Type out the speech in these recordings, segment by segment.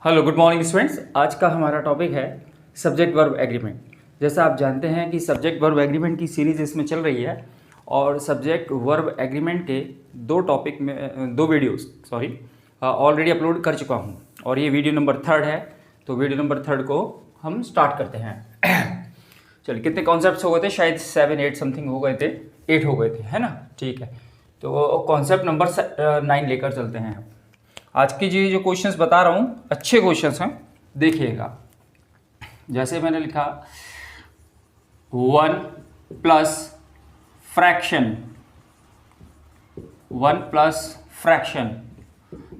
Hello good morning students. आज का हमारा टॉपिक है सब्जेक्ट वर्ब एग्रीमेंट। जैसा आप जानते हैं कि सब्जेक्ट वर्ब एग्रीमेंट की सीरीज़ इसमें चल रही है और सब्जेक्ट वर्ब एग्रीमेंट के दो वीडियोस ऑलरेडी अपलोड कर चुका हूं और ये वीडियो नंबर 3 है। तो वीडियो नंबर 3 को हम स्टार्ट करते हैं। चलिए, कितने कॉन्सेप्ट्स हो गए थे? शायद 7-8 समथिंग हो गए थे, 8 हो गए थे, है ना? ठीक है, तो कॉन्सेप्ट नंबर 9 लेकर चलते हैं। आज की जो क्वेश्चंस बता रहा हूँ अच्छे क्वेश्चंस हैं, देखिएगा। जैसे मैंने लिखा 1 प्लस फ्रैक्शन, 1 प्लस फ्रैक्शन,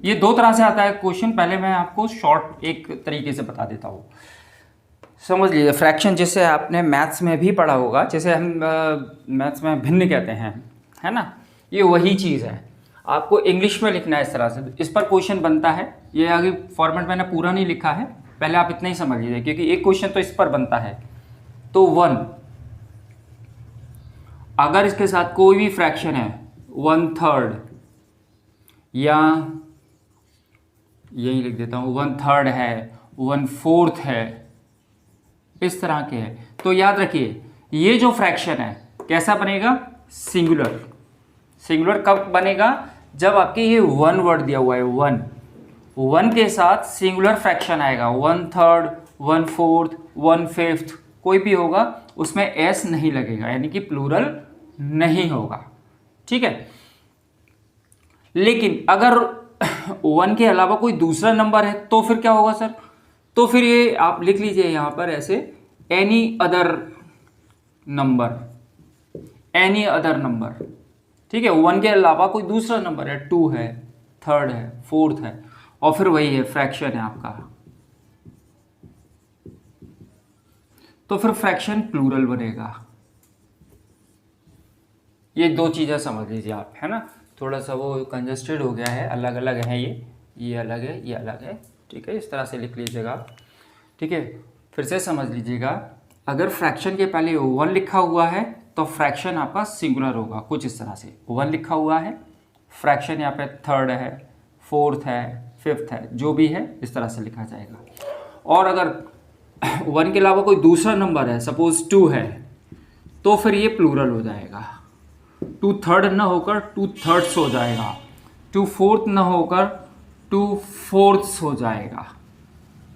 ये दो तरह से आता है क्वेश्चन। पहले मैं आपको शॉर्ट एक तरीके से बता देता हूँ, समझ लीजिए। फ्रैक्शन जैसे आपने मैथ्स में भी पढ़ा होगा, जैसे हम मैथ्स में भिन्न कहते हैं, है ना? ये वही चीज़ है, आपको इंग्लिश में लिखना है इस तरह से। इस पर क्वेश्चन बनता है। ये आगे फॉर्मेट मैंने पूरा नहीं लिखा है, पहले आप इतना ही समझ लीजिए, क्योंकि एक क्वेश्चन तो इस पर बनता है। तो 1, अगर इसके साथ कोई भी फ्रैक्शन है, 1/3 या यही लिख देता हूँ 1/3 है, 1/4 है, इस तरह के है, तो याद रखिए ये जो फ्रैक्शन है कैसा बनेगा? सिंगुलर। सिंगुलर कब बनेगा? जब आपके ये 1 वर्ड दिया हुआ है, 1 के साथ सिंगुलर फ्रैक्शन आएगा। 1/3, 1/4, 1/5 कोई भी होगा, उसमें एस नहीं लगेगा, यानी कि प्लूरल नहीं होगा। ठीक है, लेकिन अगर 1 के अलावा कोई दूसरा नंबर है तो फिर क्या होगा सर? तो फिर ये आप लिख लीजिए यहां पर ऐसे, any other number, any other number. ठीक है, 1 के अलावा कोई दूसरा नंबर है, 2 है, 3rd है, 4th है, और फिर वही है, फ्रैक्शन है आपका, तो फिर फ्रैक्शन प्लूरल बनेगा। ये दो चीज़ें समझ लीजिए आप, है ना? थोड़ा सा वो कंजस्टेड हो गया है, अलग अलग है, ये अलग है, ये अलग है। ठीक है, इस तरह से लिख लीजिएगा। ठीक है, फिर से समझ लीजिएगा। अगर फ्रैक्शन के पहले 1 लिखा हुआ है तो फ्रैक्शन आपका सिंगुलर होगा, कुछ इस तरह से। 1 लिखा हुआ है, फ्रैक्शन यहाँ पे 3rd है, 4th है, 5th है, जो भी है इस तरह से लिखा जाएगा। और अगर 1 के अलावा कोई दूसरा नंबर है, सपोज 2 है, तो फिर ये प्लूरल हो जाएगा। 2/3 ना होकर 2/3 हो जाएगा, 2/4 ना होकर 2/4 हो जाएगा,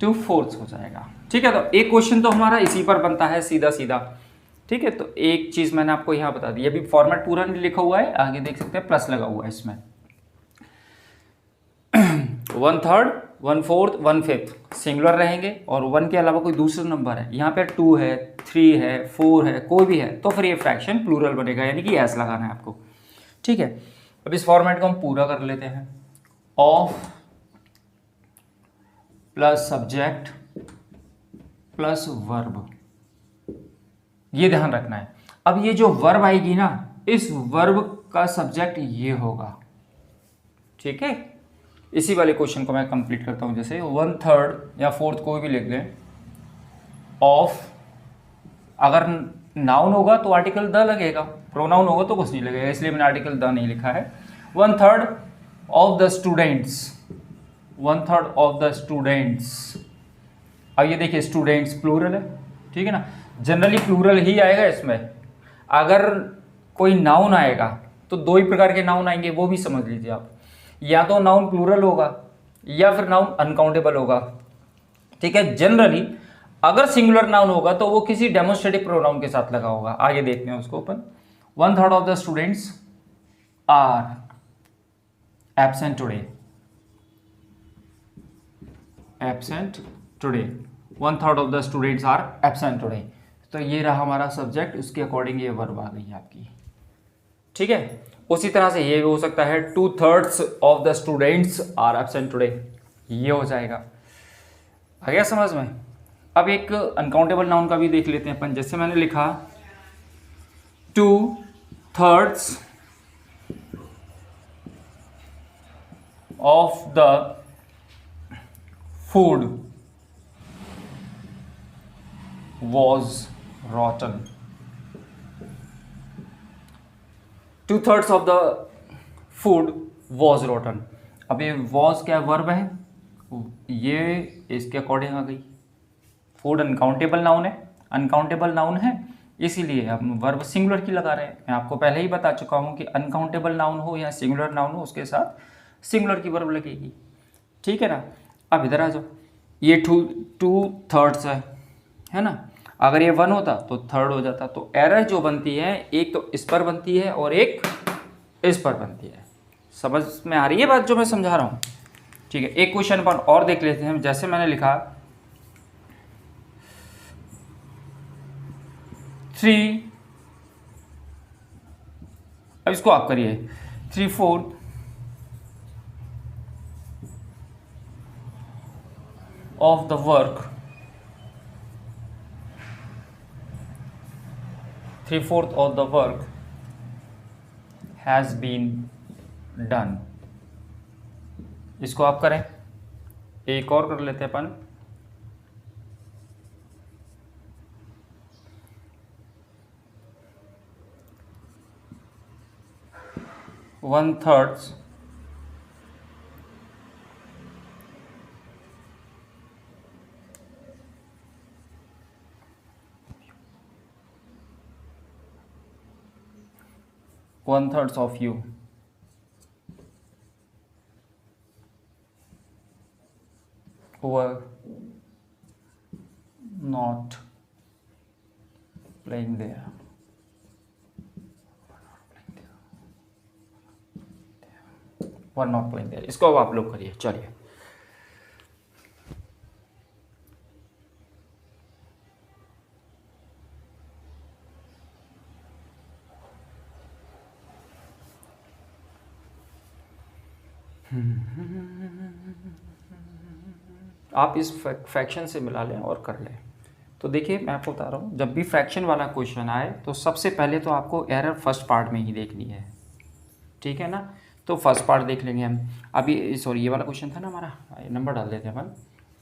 2/4 हो जाएगा। ठीक है, तो एक क्वेश्चन तो हमारा इसी पर बनता है सीधा सीधा। ठीक है, तो एक चीज मैंने आपको यहां बता दी। अभी फॉर्मेट पूरा नहीं लिखा हुआ है, आगे देख सकते हैं प्लस लगा हुआ है इसमें। 1/3, 1/4, 1/5 सिंगुलर रहेंगे, और 1 के अलावा कोई दूसरा नंबर है, यहाँ पे 2 है, 3 है, 4 है, कोई भी है, तो फिर ये फ्रैक्शन प्लूरल बनेगा, यानी कि एस लगाना है आपको। ठीक है, अब इस फॉर्मेट को हम पूरा कर लेते हैं। Of plus subject plus verb, ये ध्यान रखना है। अब ये जो वर्ब आएगी ना, इस वर्ब का सब्जेक्ट ये होगा। ठीक है, इसी वाले क्वेश्चन को मैं कंप्लीट करता हूं। जैसे 1/3 या 4th कोई भी लिख दें, ऑफ, अगर नाउन होगा तो आर्टिकल द लगेगा, प्रोनाउन होगा तो कुछ नहीं लगेगा, इसलिए मैंने आर्टिकल द नहीं लिखा है। 1/3 of the students, 1/3 of the students. अब ये देखिए स्टूडेंट्स प्लूरल है, ठीक है ना? जनरली प्लूरल ही आएगा इसमें। अगर कोई नाउन आएगा तो दो ही प्रकार के नाउन आएंगे, वो भी समझ लीजिए आप। या तो नाउन प्लूरल होगा या फिर नाउन अनकाउंटेबल होगा। ठीक है, जनरली अगर सिंगुलर नाउन होगा तो वो किसी डेमोन्स्ट्रेटिव प्रोनाउन के साथ लगा होगा। आगे देखते हैं उसको अपन। 1/3 of the students are absent today, absent today, 1/3 of the students are absent today. तो ये रहा हमारा सब्जेक्ट, उसके अकॉर्डिंग ये वर्ब आ गई है आपकी। ठीक है, उसी तरह से ये भी हो सकता है 2/3 of the students are absent today, ये हो जाएगा। आ गया समझ में? अब एक अनकाउंटेबल नाउन का भी देख लेते हैं अपन। जैसे मैंने लिखा 2/3 of the food was rotten, 2/3 of the food was rotten। अब ये was क्या वर्ब है? ये इसके अकॉर्डिंग आ गई। फूड अनकाउंटेबल नाउन है, अनकाउंटेबल नाउन है, इसीलिए हम वर्ब सिंगुलर की लगा रहे हैं। मैं आपको पहले ही बता चुका हूँ कि अनकाउंटेबल नाउन हो या सिंगुलर नाउन हो, उसके साथ सिंगुलर की वर्ब लगेगी। ठीक है ना। अब इधर आ जाओ, ये टू थर्ड्स है ना। अगर ये 1 होता तो थर्ड हो जाता। तो एरर जो बनती है, एक तो इस पर बनती है और एक इस पर बनती है। समझ में आ रही है बात जो मैं समझा रहा हूँ? ठीक है, एक क्वेश्चन अपन और देख लेते हैं। जैसे मैंने लिखा 3, अब इसको आप करिए 3/4 of the work, 3/4 of the work has been done। इसको आप करें। एक और कर लेते हैं अपन, 1/3 1/3 of you were not playing there। Were not playing there, इसको अब आप लोग करिए। चलिए, आप इस फ्रैक्शन से मिला लें और कर लें। तो देखिए, मैं आपको बता रहा हूँ, जब भी फ्रैक्शन वाला क्वेश्चन आए तो सबसे पहले तो आपको एरर फर्स्ट पार्ट में ही देखनी है। ठीक है ना। तो फर्स्ट पार्ट देख लेंगे हम। अभी सॉरी, ये वाला क्वेश्चन था ना हमारा, नंबर डाल देते हैं अपन।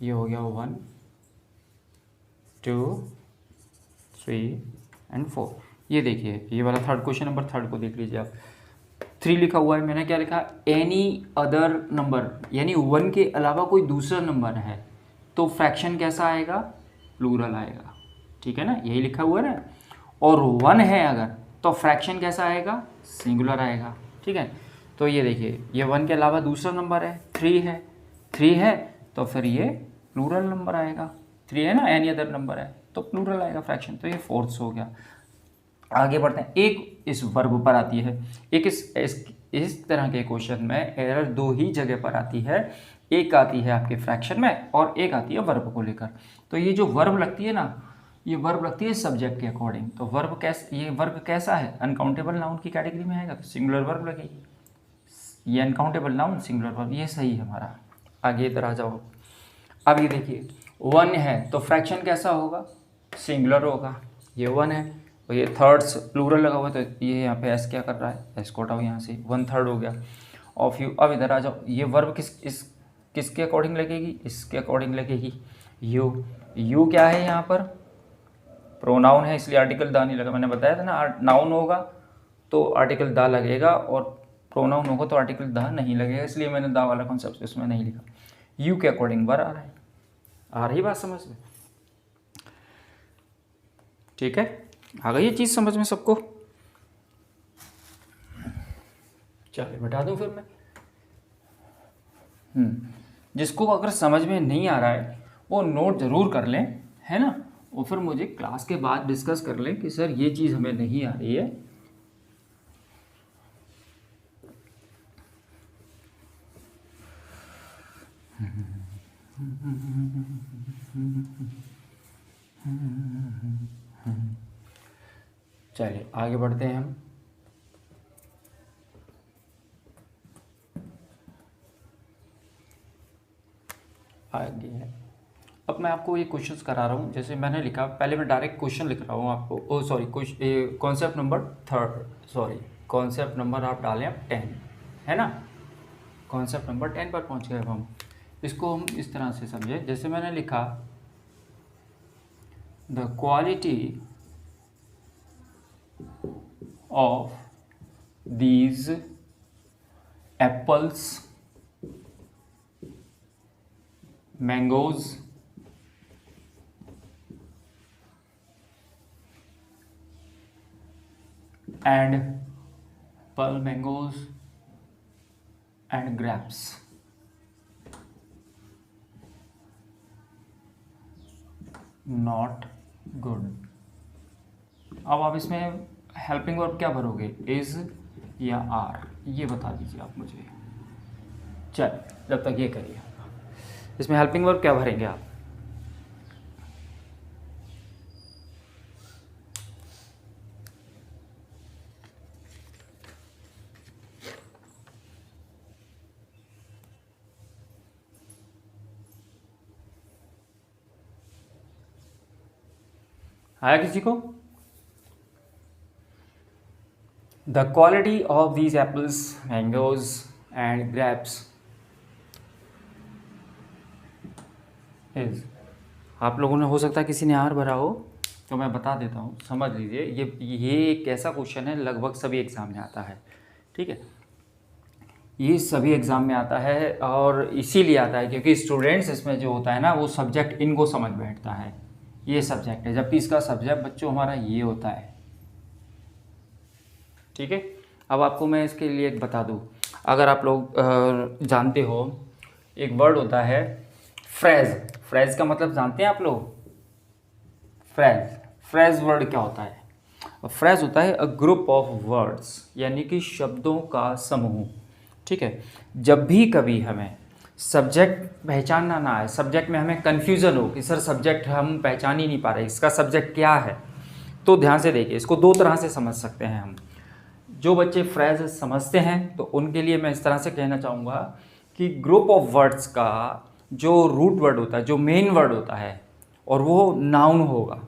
ये हो गया 1 2 3 एंड 4। ये देखिए, ये वाला थर्ड क्वेश्चन नंबर थर्ड को देख लीजिए आप। 3 लिखा हुआ है, मैंने क्या लिखा, एनी अदर नंबर, यानी 1 के अलावा कोई दूसरा नंबर है तो फ्रैक्शन कैसा आएगा, प्लूरल आएगा। ठीक है ना, यही लिखा हुआ है ना। और 1 है अगर, तो फ्रैक्शन कैसा आएगा, सिंगुलर आएगा। ठीक है, तो ये देखिए, ये 1 के अलावा दूसरा नंबर है, 3 है तो फिर ये प्लूरल नंबर आएगा। 3 है ना, एनी अदर नंबर है तो प्लूरल आएगा फ्रैक्शन। तो ये फोर्थ हो गया। आगे बढ़ते हैं। एक इस वर्ब पर आती है, एक इस तरह के क्वेश्चन में एरर 2 ही जगह पर आती है। एक आती है आपके फ्रैक्शन में और एक आती है वर्ब को लेकर। तो ये जो वर्ब लगती है ना, ये वर्ब लगती है सब्जेक्ट के अकॉर्डिंग। तो ये वर्ब कैसा है, अनकाउंटेबल नाउन की कैटेगरी में आएगा तो सिंगुलर वर्ब लगेगी। ये अनकाउंटेबल नाउन सिंगुलर वर्ब, ये सही है हमारा। आगे इधर आ जाओ। अब ये देखिए, 1 है तो फ्रैक्शन कैसा होगा, सिंगुलर होगा। ये 1 है तो ये थर्ड्स प्लूरल लगा हुआ है, तो ये यहाँ पे एस क्या कर रहा है, एस को हटाओ यहाँ से, 1/3 हो गया ऑफ यू। अब इधर आ जाओ, ये वर्ब किसके अकॉर्डिंग लगेगी, इसके अकॉर्डिंग लगेगी। यू क्या है यहाँ पर, प्रोनाउन है, इसलिए आर्टिकल दा नहीं लगा। मैंने बताया था ना, नाउन होगा तो आर्टिकल दा लगेगा और प्रोनाउन होगा तो आर्टिकल दा नहीं लगेगा, इसलिए मैंने दा वाला कॉन्सेप्ट इसमें नहीं लिखा। यू के अकॉर्डिंग वर आ रहा है। आ रही बात समझ में? ठीक है, आ गई ये चीज़ समझ में सबको? चलिए बता दूं फिर मैं। जिसको अगर समझ में नहीं आ रहा है वो नोट ज़रूर कर लें, है ना। और फिर मुझे क्लास के बाद डिस्कस कर लें कि सर ये चीज़ हमें नहीं आ रही है। चलिए आगे बढ़ते हैं हम। आगे है, अब मैं आपको ये क्वेश्चंस करा रहा हूँ। जैसे मैंने लिखा, पहले मैं डायरेक्ट क्वेश्चन लिख रहा हूँ आपको। Oh sorry, concept number concept number आप डालें आप 10, है ना। कॉन्सेप्ट नंबर 10 पर पहुँच गए हम। इसको हम इस तरह से समझे, जैसे मैंने लिखा, the quality of these apples mangoes and pearl mangoes and grapes. Not good. अब आप इसमें हेल्पिंग वर्ब क्या भरोगे, इज या आर, ये बता दीजिए आप मुझे। चल जब तक ये करिए, इसमें हेल्पिंग वर्ब क्या भरेंगे आप? आया किसी को? The quality of these apples, mangoes and grapes is, आप लोगों ने हो सकता है किसी ने आर भरा हो, तो मैं बता देता हूँ, समझ लीजिए। ये एक ऐसा क्वेश्चन है, लगभग सभी एग्ज़ाम में आता है, ठीक है। ये सभी एग्ज़ाम में आता है और इसीलिए आता है क्योंकि स्टूडेंट्स इसमें जो होता है ना, वो सब्जेक्ट इनको समझ बैठता है, ये सब्जेक्ट है, जबकि इसका सब्जेक्ट बच्चों हमारा ये होता है, ठीक है। अब आपको मैं इसके लिए एक बता दूं, अगर आप लोग जानते हो, एक वर्ड होता है फ्रेज। फ्रेज का मतलब जानते हैं आप लोग? फ्रेज वर्ड क्या होता है? फ्रेज होता है अ ग्रुप ऑफ वर्ड्स, यानी कि शब्दों का समूह, ठीक है। जब भी कभी हमें सब्जेक्ट पहचानना ना आए, सब्जेक्ट में हमें कन्फ्यूज़न हो कि सर सब्जेक्ट हम पहचान ही नहीं पा रहे, इसका सब्जेक्ट क्या है, तो ध्यान से देखिए, इसको दो तरह से समझ सकते हैं हम। जो बच्चे फ्रेज समझते हैं तो उनके लिए मैं इस तरह से कहना चाहूँगा कि ग्रुप ऑफ वर्ड्स का जो रूट वर्ड होता है, जो मेन वर्ड होता है, और वो नाउन होगा,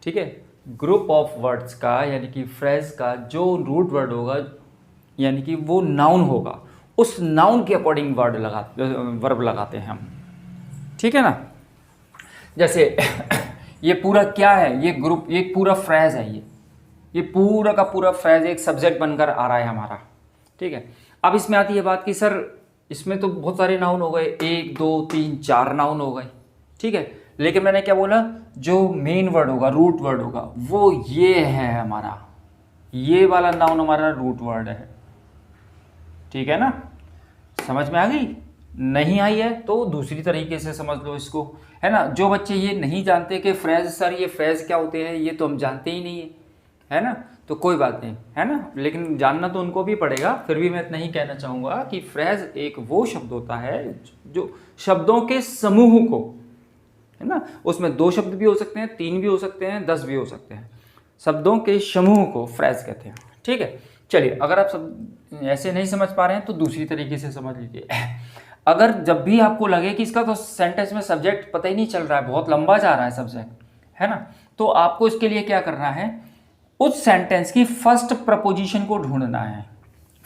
ठीक है। ग्रुप ऑफ वर्ड्स का यानी कि फ्रेज का जो रूट वर्ड होगा, यानी कि वो नाउन होगा, उस नाउन के अकॉर्डिंग वर्ब लगाते हैं हम, ठीक है ना। जैसे ये पूरा क्या है, ये ग्रुप, ये पूरा फ्रेज है, ये पूरा का पूरा फ्रेज एक सब्जेक्ट बनकर आ रहा है हमारा, ठीक है। अब इसमें आती है बात कि सर इसमें तो बहुत सारे नाउन हो गए, 1 2 3 4 नाउन हो गए, ठीक है। लेकिन मैंने क्या बोला, जो मेन वर्ड होगा, रूट वर्ड होगा, वो ये है हमारा, ये वाला नाउन हमारा रूट वर्ड है, ठीक है ना। समझ में आ गई? नहीं आई है तो दूसरी तरीके से समझ लो इसको, है ना। जो बच्चे ये नहीं जानते कि फ्रेज, सर ये फ्रेज क्या होते हैं, ये तो हम जानते ही नहीं है ना, तो कोई बात नहीं, है ना, लेकिन जानना तो उनको भी पड़ेगा। फिर भी मैं इतना ही कहना चाहूँगा कि फ्रेज एक वो शब्द होता है जो शब्दों के समूह को, है ना, उसमें 2 शब्द भी हो सकते हैं, 3 भी हो सकते हैं, 10 भी हो सकते हैं, शब्दों के समूह को फ्रेज कहते हैं, ठीक है। चलिए, अगर आप सब ऐसे नहीं समझ पा रहे हैं तो दूसरी तरीके से समझ लीजिए। अगर जब भी आपको लगे कि इसका तो सेंटेंस में सब्जेक्ट पता ही नहीं चल रहा है, बहुत लंबा जा रहा है सब्जेक्ट, है ना, तो आपको इसके लिए क्या करना है, उस सेंटेंस की फर्स्ट प्रपोजिशन को ढूंढना है।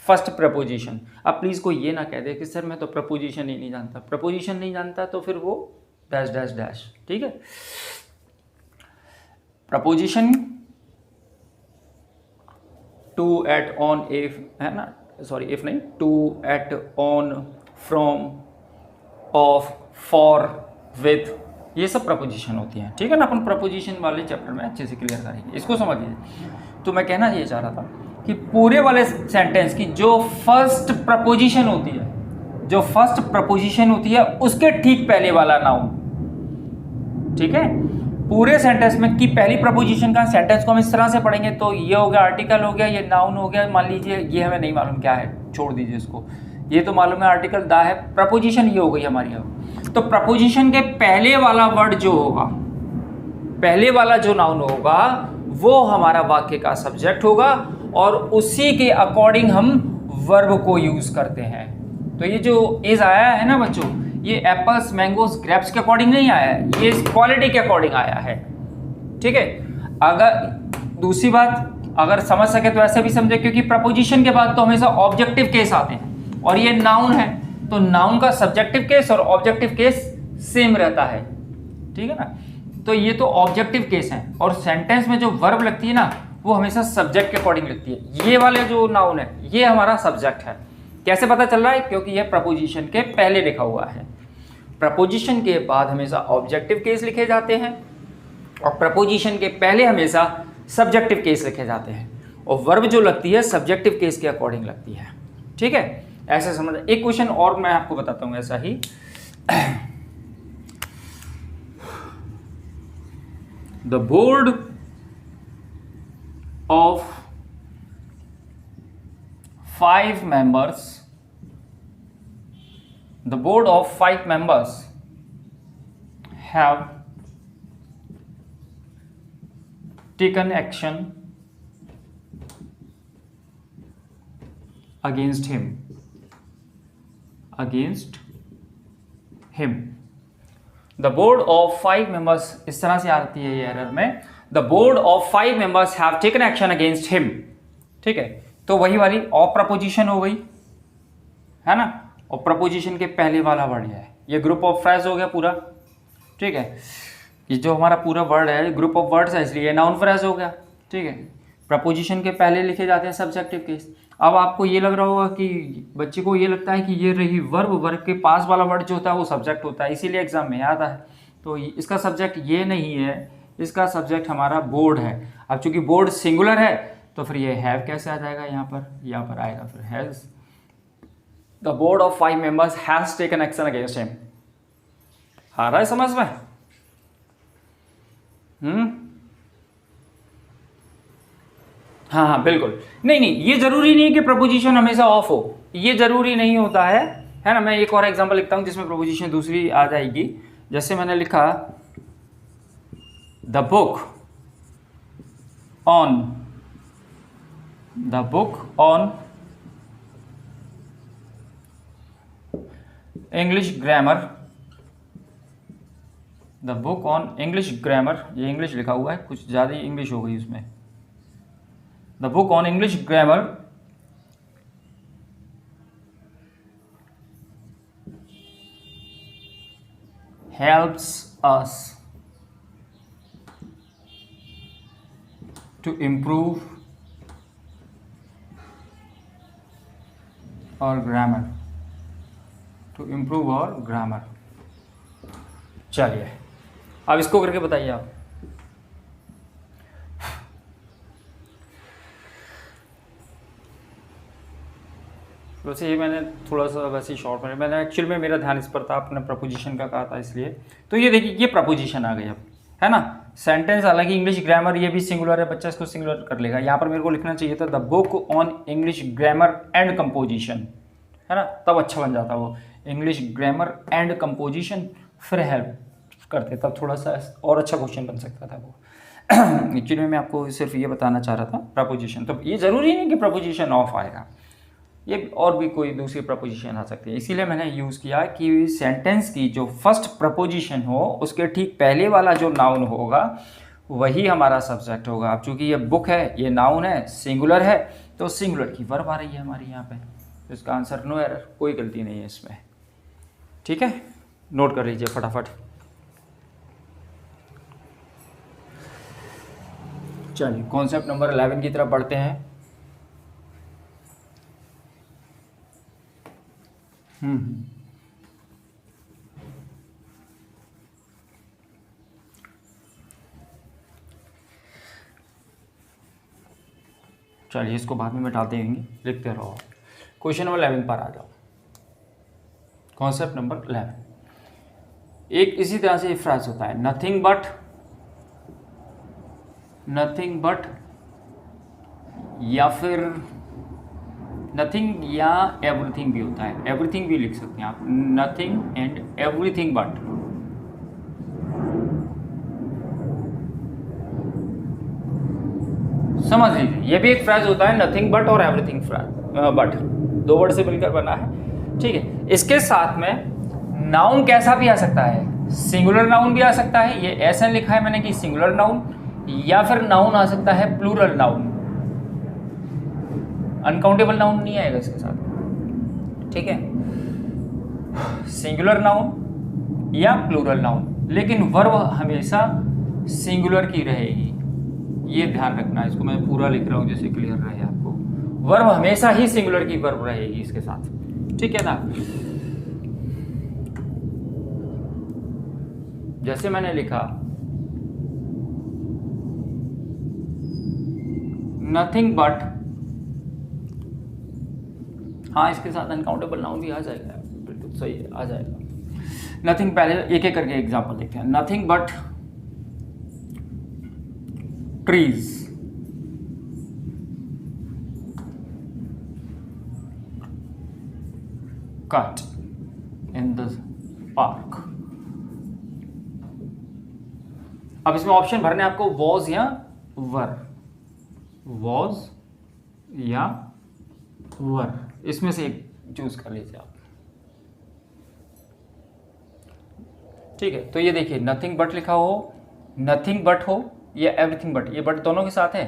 First preposition. अब प्लीज़ कोई ये ना कह दे कि सर मैं तो प्रपोजिशन ही नहीं जानता। प्रपोजिशन नहीं जानता तो फिर वो डैश डैश डैश, ठीक है। Preposition to, at, on, if, है ना, सॉरी इफ नहीं, to, at, on, from, of, for, with, ये सब प्रपोजिशन होती हैं, ठीक है ना। अपन प्रपोजिशन वाले चैप्टर में अच्छे से क्लियर करेंगे, इसको समझिए। तो मैं कहना ये चाह रहा था कि पूरे वाले सेंटेंस की जो फर्स्ट प्रपोजिशन होती है, जो फर्स्ट प्रपोजिशन होती है उसके ठीक पहले वाला नाउन, ठीक है। पूरे सेंटेंस में की पहली प्रपोजिशन का सेंटेंस को हम इस तरह से पढ़ेंगे तो ये हो गया आर्टिकल हो गया, ये नाउन हो गया। मान लीजिए ये हमें नहीं मालूम क्या है, छोड़ दीजिए इसको, ये तो मालूम है आर्टिकल दा है, प्रपोजिशन ये हो गई हमारी। अब तो प्रपोजिशन के पहले वाला वर्ड जो होगा, पहले वाला जो नाउन होगा वो हमारा वाक्य का सब्जेक्ट होगा और उसी के अकॉर्डिंग हम वर्ब को यूज करते हैं। तो ये जो इज आया है ना बच्चों, ये एप्पल्स, मैंगोज, ग्रेप्स के अकॉर्डिंग नहीं आया है, ये इस क्वालिटी के अकॉर्डिंग आया है, ठीक है। अगर दूसरी बात अगर समझ सके तो ऐसे भी समझे, क्योंकि प्रपोजिशन के बाद तो हमेशा ऑब्जेक्टिव केस आते हैं और ये नाउन है, तो नाउन का सब्जेक्टिव केस और ऑब्जेक्टिव केस सेम रहता है, ठीक है ना। तो ये तो ऑब्जेक्टिव केस है और सेंटेंस में जो वर्ब लगती है ना वो हमेशा सब्जेक्ट के अकॉर्डिंग लगती है। ये वाले जो नाउन है ये हमारा सब्जेक्ट है। कैसे पता चल रहा है? क्योंकि ये प्रपोजिशन के पहले लिखा हुआ है। प्रपोजिशन के बाद हमेशा ऑब्जेक्टिव केस लिखे जाते हैं और प्रपोजिशन के पहले हमेशा सब्जेक्टिव केस लिखे जाते हैं, और वर्ब जो लगती है सब्जेक्टिव केस के अकॉर्डिंग लगती है। ठीक है, ऐसे समझ। एक क्वेश्चन और मैं आपको बताता हूं ऐसा ही। The board of 5 members, the board of 5 members have taken action against him. The board of 5 members, इस तरह से आती है ये एरर में, the board of 5 members have taken action against him। ठीक है, तो वही वाली ऑफ प्रपोजिशन हो गई है ना, और प्रपोजिशन के पहले वाला वर्ड है, ये ग्रुप ऑफ फ्रेज हो गया पूरा। ठीक है, ये जो हमारा पूरा वर्ड है ग्रुप ऑफ वर्ड्स है, इसलिए नाउन फ्रेज हो गया। ठीक है, प्रपोजिशन के पहले लिखे जाते हैं सब्जेक्टिव केस। अब आपको ये लग रहा होगा कि बच्चे को ये लगता है कि ये रही वर्ब, वर्ब के पास वाला वर्ड जो होता है वो सब्जेक्ट होता है, इसीलिए एग्जाम में आता है। तो इसका सब्जेक्ट ये नहीं है, इसका सब्जेक्ट हमारा बोर्ड है। अब चूंकि बोर्ड सिंगुलर है तो फिर ये हैव कैसे आ जाएगा, यहाँ पर आएगा फिर has. The board of 5 members has taken action against him. आ रहा है समझ में? हाँ बिल्कुल। नहीं, ये जरूरी नहीं है कि प्रपोजिशन हमेशा ऑफ हो, ये जरूरी नहीं होता है ना। मैं एक और एग्जांपल लिखता हूं जिसमें प्रपोजिशन दूसरी आ जाएगी। जैसे मैंने लिखा the book on English grammar, the book on English grammar, ये इंग्लिश लिखा हुआ है, कुछ ज़्यादा ही इंग्लिश हो गई उसमें। The book on English grammar helps us to improve our grammar, चलिए अब इसको करके बताइए आप। वैसे ये मैंने थोड़ा सा वैसे ही शॉर्ट में, मैंने एक्चुअल में मेरा ध्यान इस पर था, आपने प्रपोजिशन का कहा था इसलिए। तो ये देखिए ये प्रपोजिशन आ गई अब, है ना। सेंटेंस हालांकि इंग्लिश ग्रामर ये भी सिंगुलर है, बच्चा इसको सिंगुलर कर लेगा। यहाँ पर मेरे को लिखना चाहिए था the book on English grammar and composition, है ना, तब अच्छा बन जाता वो। इंग्लिश ग्रामर एंड कंपोजिशन फिर हेल्प करते, तब थोड़ा सा और अच्छा क्वेश्चन बन सकता था वो। एक्चुअली में मैं आपको सिर्फ ये बताना चाह रहा था प्रपोजिशन। तो ये ज़रूरी नहीं कि प्रपोजिशन ऑफ आएगा, ये और भी कोई दूसरी प्रपोजिशन आ सकती है। इसीलिए मैंने यूज़ किया कि सेंटेंस की जो फर्स्ट प्रपोजिशन हो उसके ठीक पहले वाला जो नाउन होगा वही हमारा सब्जेक्ट होगा। अब चूंकि ये बुक है, ये नाउन है, सिंगुलर है, तो सिंगुलर की वर्ब आ रही है हमारी यहाँ पे, तो इसका आंसर नो एरर, कोई गलती नहीं है इसमें। ठीक है, नोट कर लीजिए फटाफट। चलिए कॉन्सेप्ट नंबर 11 की तरफ बढ़ते हैं। चलिए इसको बाद में मिटा देंगे, लिखते रहो। क्वेश्चन नंबर 11 पर आ जाओ। कॉन्सेप्ट नंबर 11 एक इसी तरह से फ्रेज होता है, नथिंग बट या फिर नथिंग या एवरीथिंग भी होता है, एवरीथिंग भी लिख सकते हैं आप, नथिंग एंड एवरीथिंग बट। समझ लीजिए ये भी एक फ्रेज होता है, नथिंग बट और एवरीथिंग बट, दो वर्ड से मिलकर बना है। ठीक है, इसके साथ में नाउन कैसा भी आ सकता है, सिंगुलर नाउन भी आ सकता है, ये ऐसा लिखा है मैंने कि सिंगुलर नाउन, या फिर नाउन आ सकता है प्लूरल नाउन, अनकाउंटेबल नाउन नहीं आएगा इसके साथ। ठीक है, सिंगुलर नाउन या प्लूरल नाउन, लेकिन वर्ब हमेशा सिंगुलर की रहेगी, ये ध्यान रखना। इसको मैं पूरा लिख रहा हूं जैसे क्लियर रहे आपको, वर्ब हमेशा ही सिंगुलर की वर्ब रहेगी इसके साथ। ठीक है ना। जैसे मैंने लिखा नथिंग बट, हाँ इसके साथ अनकाउंटेबल नाउन भी आ जाएगा, बिल्कुल सही है, आ जाएगा। नथिंग, पहले एक एक करके एग्जांपल देखते हैं। Nothing but trees, cut in the park. अब इसमें ऑप्शन भरने आपको, वॉज या वर, वॉज या वर, इसमें से एक चूज कर लीजिए आप। ठीक है, तो ये देखिए नथिंग बट लिखा हो, नथिंग बट हो या एवरीथिंग बट, ये बट दोनों के साथ है,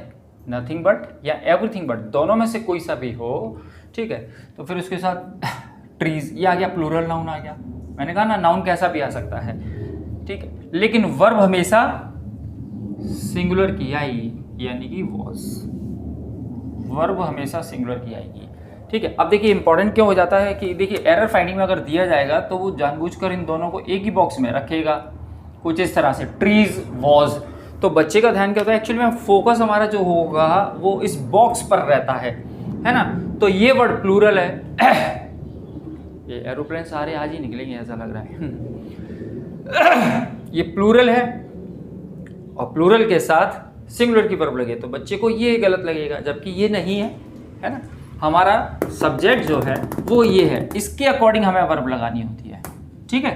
नथिंग बट या एवरीथिंग बट, दोनों में से कोई सा भी हो। ठीक है, तो फिर उसके साथ ट्रीज, ये आ गया, प्लूरल नाउन आ गया। मैंने कहा ना नाउन कैसा भी आ सकता है। ठीक है, लेकिन वर्ब हमेशा सिंगुलर की आएगी, यानी कि वॉज, वर्ब हमेशा सिंगुलर की आएगी। ठीक है, अब देखिए इंपॉर्टेंट क्यों हो जाता है कि देखिए एरर फाइंडिंग में अगर दिया जाएगा तो वो जानबूझकर इन दोनों को एक ही बॉक्स में रखेगा, कुछ इस तरह से, ट्रीज वॉज। तो बच्चे का ध्यान क्या होता है, एक्चुअली में फोकस हमारा जो होगा वो इस बॉक्स पर रहता है ना। तो ये वर्ड प्लूरल है। ये एरोप्लेन सारे आज ही निकलेंगे ऐसा लग रहा है। ये प्लूरल है और प्लूरल के साथ सिंगुलर की वर्ब लगे तो बच्चे को ये गलत लगेगा, जबकि ये नहीं है ना। हमारा सब्जेक्ट जो है वो ये है, इसके अकॉर्डिंग हमें वर्ब लगानी होती है। ठीक है,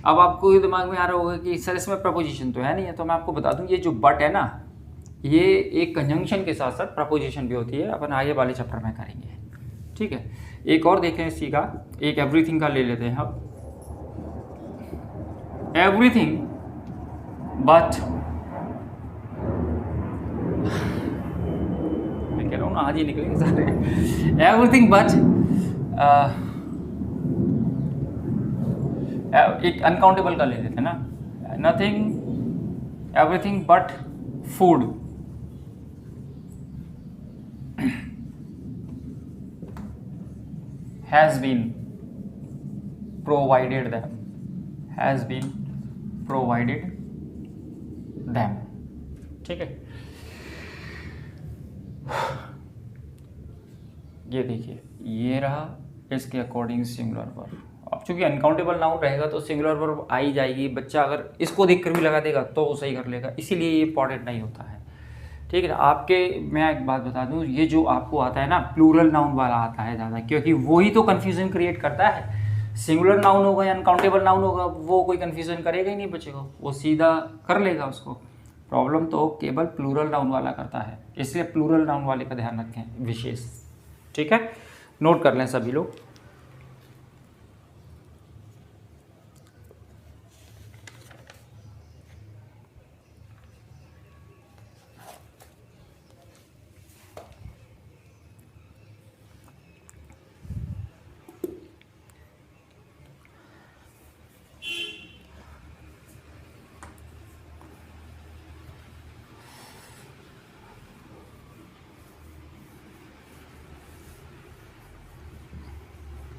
अब आपको ये दिमाग में आ रहा होगा कि सर इसमें प्रपोजिशन तो है नहीं है, तो मैं आपको बता दूं ये जो बट है ना, ये एक कंजंक्शन के साथ साथ प्रपोजिशन भी होती है, अपन आगे वाले चैप्टर में करेंगे। ठीक है, एक और देखें इसी का, एक एवरीथिंग का ले लेते हैं हम। एवरीथिंग बट, मैं कह रहा हूँ ना आज ही निकलेंगे सारे। एवरीथिंग बट, एक अनकाउंटेबल का ले लेते हैं ना, nothing everything but food, has been provided them, has been provided them। ठीक है, ये देखिए ये रहा इसके अकॉर्डिंग सिंगुलर वर्ब। अब चूंकि अनकाउंटेबल नाउन रहेगा तो सिंगुलर वर्ब आ ही जाएगी, बच्चा अगर इसको देखकर भी लगा देगा तो वो सही कर लेगा, इसीलिए ये इंपॉर्टेंट नहीं होता है। ठीक है ना, आपके मैं एक बात बता दूं, ये जो आपको आता है ना प्लूरल नाउन वाला आता है ज़्यादा, क्योंकि वही तो कन्फ्यूजन क्रिएट करता है। सिंगुलर नाउन होगा या अनकाउंटेबल नाउन होगा वो कोई कन्फ्यूजन करेगा ही नहीं बच्चे को, वो सीधा कर लेगा उसको। प्रॉब्लम तो केवल प्लूरल नाउन वाला करता है, इसलिए प्लूरल नाउन वाले का ध्यान रखें विशेष। ठीक है, नोट कर लें सभी लोग।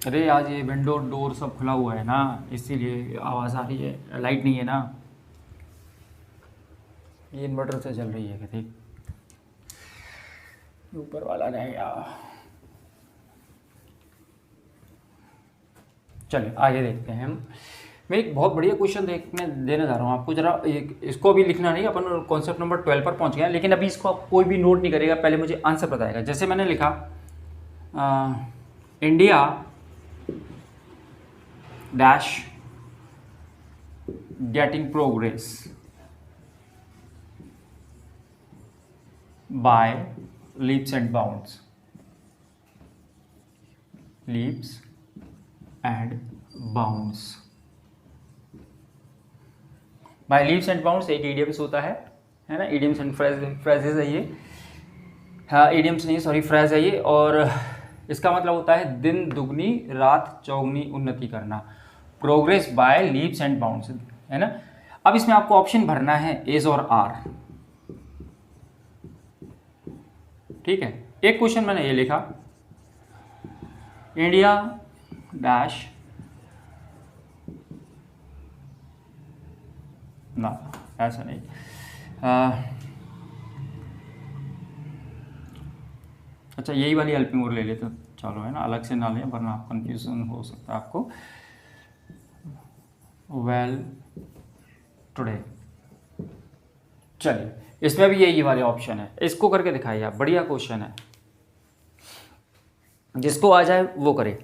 अरे आज ये विंडो डोर सब खुला हुआ है ना, इसीलिए आवाज़ आ रही है, लाइट नहीं है ना, ये इन्वर्टर से चल रही है क्या, ऊपर वाला रहेगा। चलिए आगे देखते हैं हम। मैं एक बहुत बढ़िया क्वेश्चन देने जा रहा हूँ आपको, जरा इसको अभी लिखना नहीं, अपन कॉन्सेप्ट नंबर 12 पर पहुँच गए हैं, लेकिन अभी इसको आप कोई भी नोट नहीं करेगा, पहले मुझे आंसर बताएगा। जैसे मैंने लिखा India dash getting progress by leaps and bounds, leaps and bounds. By leaps and bounds एक इडियम्स होता है ना, इडियम्स एंड फ्रेजेस है ये, हाँ इडियम्स नहीं सॉरी फ्रेज है ये, और इसका मतलब होता है दिन दुगनी रात चौगुनी उन्नति करना, progress by leaps and bounds, है ना। अब इसमें आपको ऑप्शन भरना है एज और आर। ठीक है, एक क्वेश्चन मैंने ये लिखा, इंडिया डैश ना, ऐसा नहीं। अच्छा यही वाली हेल्पिंग वर्ब ले लेते तो चलो, है ना, अलग से ना लें वरना आप कंफ्यूजन हो सकता है आपको। वेल टुडे, चलिए इसमें भी यही वाले ऑप्शन है, इसको करके दिखाइए आप, बढ़िया क्वेश्चन है, जिसको आ जाए वो करे।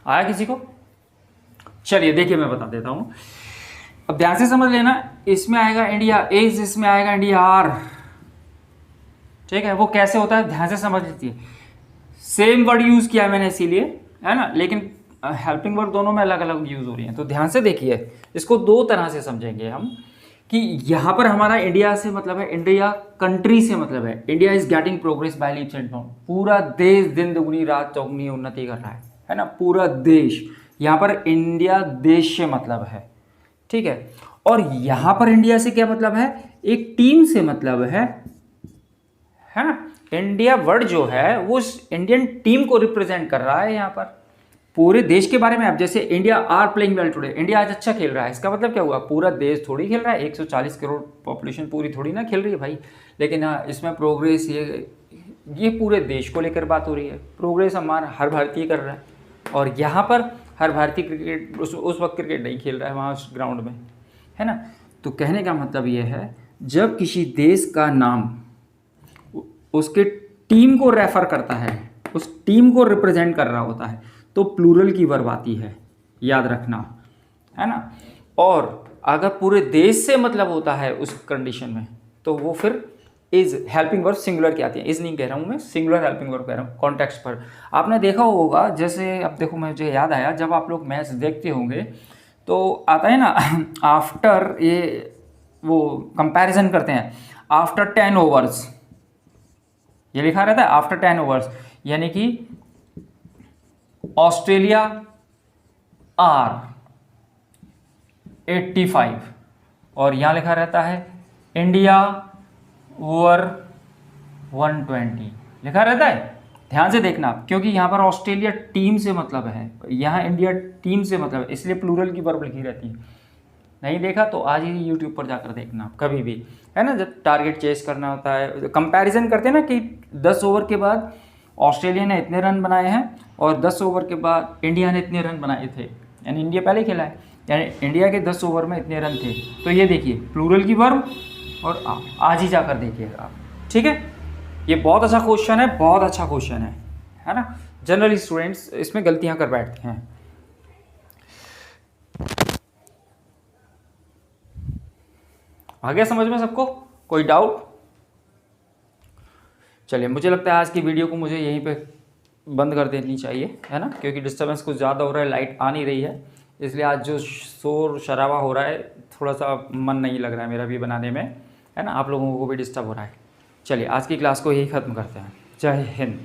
आया किसी को? चलिए देखिए मैं बता देता हूं, अब ध्यान से समझ लेना। इसमें आएगा इंडिया इज, इसमें आएगा इंडिया आर, ठीक है। वो कैसे होता है ध्यान से समझ लीजिए, सेम वर्ड यूज किया है मैंने इसीलिए, है ना, लेकिन हेल्पिंग वर्ड दोनों में अलग अलग यूज हो रही हैं। तो ध्यान से देखिए, इसको दो तरह से समझेंगे हम, कि यहाँ पर हमारा इंडिया से मतलब है, इंडिया कंट्री से मतलब है, India is getting progress by leaps and bounds, पूरा देश दिन दुगनी रात चौगुनी उन्नति कर रहा है ना, पूरा देश। यहाँ पर इंडिया देश से मतलब है, ठीक है। और यहाँ पर इंडिया से क्या मतलब है, एक टीम से मतलब है ना। इंडिया वर्ड जो है वो इंडियन टीम को रिप्रेजेंट कर रहा है यहाँ पर, पूरे देश के बारे में। अब जैसे India are playing well today, India आज अच्छा खेल रहा है, इसका मतलब क्या हुआ, पूरा देश थोड़ी खेल रहा है, 140 करोड़ पॉपुलेशन पूरी थोड़ी ना खेल रही है भाई। लेकिन हाँ, इसमें प्रोग्रेस ये पूरे देश को लेकर बात हो रही है, प्रोग्रेस हमारा हर भारतीय कर रहा है। और यहाँ पर हर भारतीय क्रिकेट उस वक्त क्रिकेट नहीं खेल रहा है वहाँ उस ग्राउंड में, है ना। तो कहने का मतलब ये है, जब किसी देश का नाम उसके टीम को रेफर करता है, उस टीम को रिप्रेजेंट कर रहा होता है, तो प्लूरल की वर्ब आती है, याद रखना, है ना। और अगर पूरे देश से मतलब होता है उस कंडीशन में, तो वो फिर इज, हेल्पिंग वर्ब सिंगुलर की आती है। इज नहीं कह रहा हूँ मैं, सिंगुलर हेल्पिंग वर्ब कह रहा हूँ कॉन्टेक्स्ट पर। आपने देखा होगा, जैसे अब देखो मुझे याद आया, जब आप लोग मैच देखते होंगे तो आता है ना आफ्टर, ये वो कंपैरिजन करते हैं, आफ्टर 10 ओवर्स, ये लिखा रहता है आफ्टर 10 ओवर्स, यानी कि ऑस्ट्रेलिया आर 85, और यहां लिखा रहता है इंडिया ओवर 120 लिखा रहता है। ध्यान से देखना, क्योंकि यहां पर ऑस्ट्रेलिया टीम से मतलब है, यहां इंडिया टीम से मतलब है, इसलिए प्लूरल की वर्ब लिखी रहती है। नहीं देखा तो आज ही यूट्यूब पर जाकर देखना कभी भी, है ना। जब टारगेट चेस करना होता है, कंपैरिजन करते हैं ना, कि 10 ओवर के बाद ऑस्ट्रेलिया ने इतने रन बनाए हैं और 10 ओवर के बाद इंडिया ने इतने रन बनाए थे, यानी इंडिया पहले खेला है, यानी इंडिया के 10 ओवर में इतने रन थे। तो ये देखिए प्लूरल की वर्ब, और आज ही जाकर देखिएगा आप, ठीक है। ये बहुत अच्छा क्वेश्चन है, बहुत अच्छा क्वेश्चन है ना। जनरली स्टूडेंट्स इसमें गलतियां कर बैठते हैं। आ गया समझ में सबको, कोई डाउट? चलिए, मुझे लगता है आज की वीडियो को मुझे यहीं पे बंद कर देनी चाहिए, है ना, क्योंकि डिस्टर्बेंस कुछ ज़्यादा हो रहा है, लाइट आ नहीं रही है, इसलिए आज जो शोर शराबा हो रहा है, थोड़ा सा मन नहीं लग रहा है मेरा भी बनाने में, है ना, आप लोगों को भी डिस्टर्ब हो रहा है। चलिए आज की क्लास को यही ख़त्म करते हैं। जय हिंद।